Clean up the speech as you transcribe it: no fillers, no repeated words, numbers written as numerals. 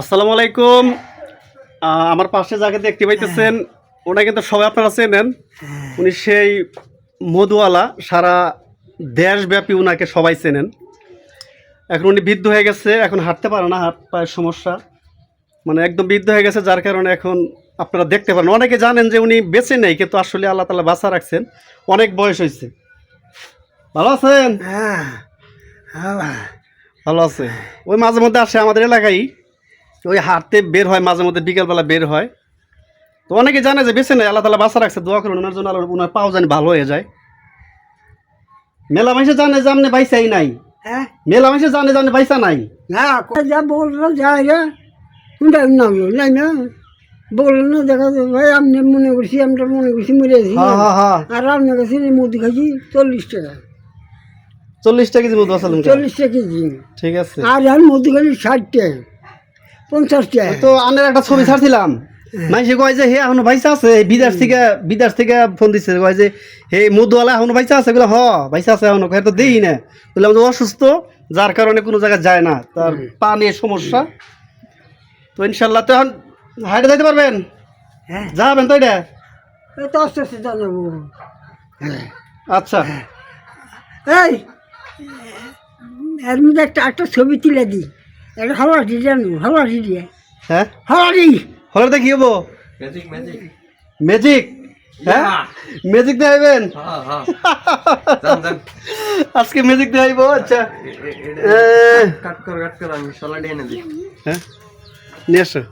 আসসালামু আলাইকুম। আমার পাশে যাকে দেখতে পাইতেছেন ওনা কিন্তু সবাই আপনারা চেনেন। উনি সেই মধুওয়ালা, সারা দেশব্যাপী ওনাকে সবাই চেনেন। এখন উনি বৃদ্ধ হয়ে গেছে, এখন হাঁটতে পারে না, হাত পায়ের সমস্যা, মানে একদম বৃদ্ধ হয়ে গেছে, যার কারণে এখন আপনারা দেখতে পারেন। অনেকে জানেন যে উনি বেঁচে নেই, কিন্তু আসলে আল্লাহ তাআলা বাঁচা রাখছেন, অনেক বয়স হয়েছে। ভালো আছেন? ভালো আছে। ওই মাঝে মধ্যে আসে আমাদের এলাকায়, ওই হাঁটতে বের হয়, মাঝে মধ্যে বিকেলবেলা বের হয়। তো অনেকে জানে যে বেঁচে নেই, আল্লাহ তাআলা বাঁচা রাখছে, দোয়া করুন ওনার জন্য, আল্লাহ ওনার পাও জানি ভালো হয়ে যায়। মেলা মাইসে জানে যে আপনি বাইসাই নাই, মেলা মাইসে জানে যে আপনি বাইসা নাই। যা বললো যাই কোনটা নামলো যাই না বললো না দেখা যায় ভাই আপনি মনে করছি আমরা মনে করছি মরেছি আর আপনার কাছে মুদি খাইছি 40 টাকা 40 টাকা কেজি মধু আসালাম। 40 টাকা কেজি। ঠিক আছে। আর মুদি খাইছি 60 টাকা 50 টাকা। তো আনের একটা ছবি ছাড়ছিলাম, মাইসে কয় যে হে এখনো বাইসা আছে, বিদেশ থেকে ফোন দিচ্ছে, কয় যে হে মধুওয়ালা এখনো বাইসা আছে। বলে বাইসা আছে এখনো, তো দেই না। বললাম যে অসুস্থ, যার কারণে কোনো জায়গায় যায় না, তার পা নিয়ে সমস্যা। তো ইনশাল্লাহ তো এখন হাইটে যাইতে পারবেন, হ্যাঁ যাবেন তো? এটা তো আস্তে আস্তে জানাবো। আচ্ছা, এই এর মধ্যে একটা ছবি তুলে দিই, একটা হলাটি জানো, হলাটি দিয়ে হ্যাঁ হলাটি হলে তো কি হবো? ম্যাজিক। হ্যাঁ ম্যাজিক দেখাইবেন আজকে, ম্যাজিক দেখাইবো। আচ্ছা হ্যাঁ নিয়ে আসো।